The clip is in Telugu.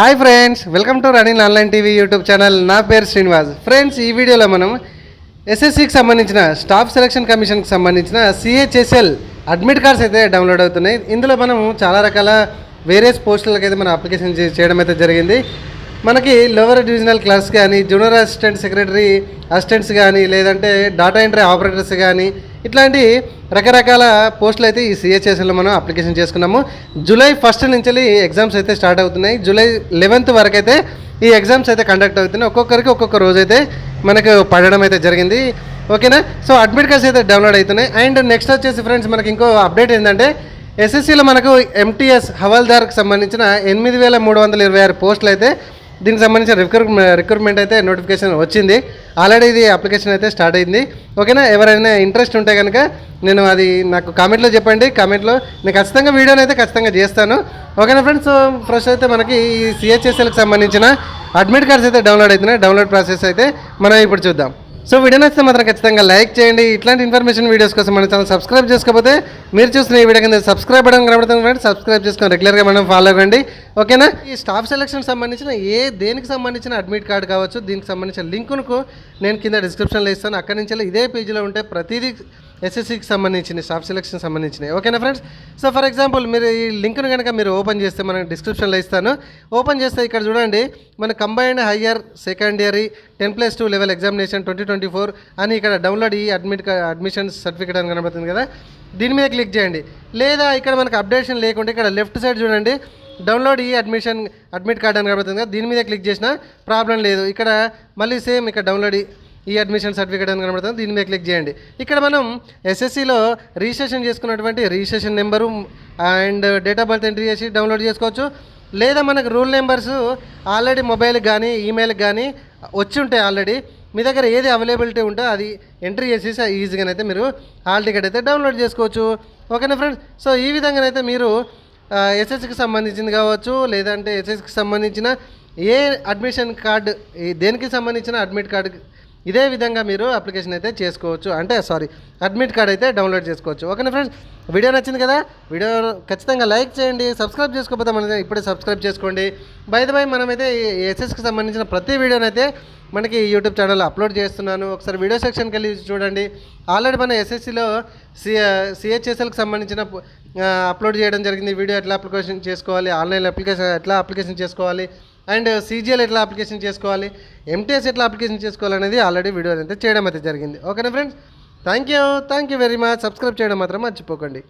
Hi friends, welcome to running online TV YouTube channel. నా పేరు శ్రీనివాస్. ఫ్రెండ్స్, ఈ వీడియోలో మనం ఎస్ఎస్సికి సంబంధించిన స్టాఫ్ సెలక్షన్ కమిషన్కి సంబంధించిన సిహెచ్ఎస్ఎల్ అడ్మిట్ కార్డ్స్ అయితే డౌన్లోడ్ అవుతున్నాయి. ఇందులో మనం చాలా రకాల వేరియస్ పోస్టులకు అయితే మనం అప్లికేషన్ చేయడం అయితే జరిగింది. మనకి లోవర్ డివిజనల్ క్లాస్ కానీ, జూనియర్ అసిస్టెంట్ సెక్రటరీ అసిస్టెంట్స్ కానీ, లేదంటే డాటా ఎంట్రీ ఆపరేటర్స్ కానీ, ఇట్లాంటి రకరకాల పోస్టులు అయితే ఈ సిహెచ్ఎస్ఎల్లో మనం అప్లికేషన్ చేసుకున్నాము. జూలై 1 నుంచి ఎగ్జామ్స్ అయితే స్టార్ట్ అవుతున్నాయి. జూలై 11 వరకు అయితే ఈ ఎగ్జామ్స్ అయితే కండక్ట్ అవుతున్నాయి. ఒక్కొక్కరికి ఒక్కొక్క రోజు అయితే మనకు పడడం అయితే జరిగింది. ఓకేనా? సో అడ్మిట్ కార్డ్స్ అయితే డౌన్లోడ్ అవుతున్నాయి. అండ్ నెక్స్ట్ వచ్చేసి ఫ్రెండ్స్, మనకి ఇంకో అప్డేట్ ఏంటంటే ఎస్ఎస్సిలో మనకు ఎంటీఎస్ హవాల్దార్కి సంబంధించిన 8326 పోస్టులు అయితే దీనికి సంబంధించిన రిక్రూట్మెంట్ అయితే నోటిఫికేషన్ వచ్చింది. ఆల్రెడీ ఇది అప్లికేషన్ అయితే స్టార్ట్ అయింది. ఓకేనా? ఎవరైనా ఇంట్రెస్ట్ ఉంటే కనుక నేను అది నాకు కామెంట్లో చెప్పండి. కామెంట్లో నేను ఖచ్చితంగా వీడియోని అయితే ఖచ్చితంగా చేస్తాను. ఓకేనా ఫ్రెండ్స్? సో ఫస్ట్ అయితే మనకి ఈ సిహెచ్ఎస్ఎల్కి సంబంధించిన అడ్మిట్ కార్డ్స్ అయితే డౌన్లోడ్ అవుతున్నాయి. డౌన్లోడ్ ప్రాసెస్ అయితే మనం ఇప్పుడు చూద్దాం. సో వీడియో నచ్చితే మాత్రం ఖచ్చితంగా లైక్ చేయండి. ఇట్లాంటి ఇన్ఫర్మేషన్ వీడియోస్ కోసం మన ఛానల్ సబ్స్క్రైబ్ చేసుకోకపోతే మీరు చూస్తున్న ఈ వీడియో కింద సబ్స్క్రైబ్ బటన్ కనబడుతుంది ఫ్రెండ్స్. సబ్స్క్రైబ్ చేసుకొని రెగ్యులర్గా మనం ఫాలో అవ్వండి. ఓకేనా? ఈ స్టాఫ్ సెలక్షన్ సంబంధించిన దేనికి సంబంధించిన అడ్మిట్ కార్డ్ కావచ్చు, దీనికి సంబంధించిన లింకును నేను కింద డిస్క్రిప్షన్లో ఇస్తాను. అక్కడి నుంచి ఇదే పేజీలో ఉంటే ప్రతిదీ ఎస్ఎస్సికి సంబంధించిన స్టాఫ్ సెలక్షన్ సంబంధించినవి. ఓకేనా ఫ్రెండ్స్? సో ఫర్ ఎగ్జాంపుల్ మీరు ఈ లింక్ను కనుక మీరు ఓపెన్ చేస్తే, మనం డిస్క్రిప్షన్లో ఇస్తాను. ఓపెన్ చేస్తే ఇక్కడ చూడండి, మన combined higher secondary 10+2 level examination 2024 అని ఇక్కడ డౌన్లోడ్ ఈ అడ్మిషన్ సర్టిఫికేట్ అని కనబడుతుంది కదా, దీని మీద క్లిక్ చేయండి. లేదా ఇక్కడ మనకు అప్డేషన్ లేకుంటే ఇక్కడ లెఫ్ట్ సైడ్ చూడండి, డౌన్లోడ్ ఈ అడ్మిట్ కార్డ్ అని కనబడుతుంది కదా, దీని మీద క్లిక్ చేసినా ప్రాబ్లం లేదు. ఇక్కడ మళ్ళీ సేమ్ ఇక్కడ డౌన్లోడ్ ఈ అడ్మిషన్ సర్టిఫికేట్ అని కనబడుతుంది, దీని మీద క్లిక్ చేయండి. ఇక్కడ మనం ఎస్ఎస్సిలో రిజిస్ట్రేషన్ చేసుకున్నటువంటి registration number and date of birth entry చేసి డౌన్లోడ్ చేసుకోవచ్చు. లేదా మనకు రూల్ నెంబర్స్ ఆల్రెడీ మొబైల్కి కానీ ఈమెయిల్కి కానీ వచ్చి ఉంటాయి. ఆల్రెడీ మీ దగ్గర ఏది అవైలబిలిటీ ఉంటే అది ఎంట్రీ చేసేసి ఈజీగానైతే మీరు హాల్ టికెట్ అయితే డౌన్లోడ్ చేసుకోవచ్చు. ఓకేనా ఫ్రెండ్స్? సో ఈ విధంగానైతే మీరు ఎస్ఎస్సికి సంబంధించింది కావచ్చు, లేదంటే ఎస్ఎస్సికి సంబంధించిన ఏ అడ్మిషన్ కార్డు, దేనికి సంబంధించిన అడ్మిట్ కార్డు, ఇదే విధంగా మీరు అప్లికేషన్ అయితే చేసుకోవచ్చు. అడ్మిట్ కార్డ్ అయితే డౌన్లోడ్ చేసుకోవచ్చు. ఓకేనా ఫ్రెండ్స్? వీడియో నచ్చింది కదా? వీడియో ఖచ్చితంగా లైక్ చేయండి. సబ్స్క్రైబ్ చేసుకోకపోతే మన ఇప్పుడే సబ్స్క్రైబ్ చేసుకోండి. బై మనమైతే ఎస్ఎస్కి సంబంధించిన ప్రతి వీడియోనైతే మనకి యూట్యూబ్ ఛానల్లో అప్లోడ్ చేస్తున్నాను. ఒకసారి వీడియో సెక్షన్కి వెళ్ళి చూడండి. ఆల్రెడీ మన ఎస్ఎస్సిలో సిహెచ్ఎస్ఎల్కి సంబంధించిన అప్లోడ్ చేయడం జరిగింది. వీడియో ఎట్లా అప్లికేషన్ చేసుకోవాలి, ఆన్లైన్ అప్లికేషన్ చేసుకోవాలి, అండ్ సీజీఎల్ ఎట్లా అప్లికేషన్ చేసుకోవాలి, ఎంటీఎస్ ఎట్లా అప్లికేషన్ చేసుకోవాలి అనేది ఆల్రెడీ వీడియో అయితే చేయడం అయితే జరిగింది. ఓకేనా friends? Thank you very much. Subscribe చేయడం మాత్రం మర్చిపోకండి.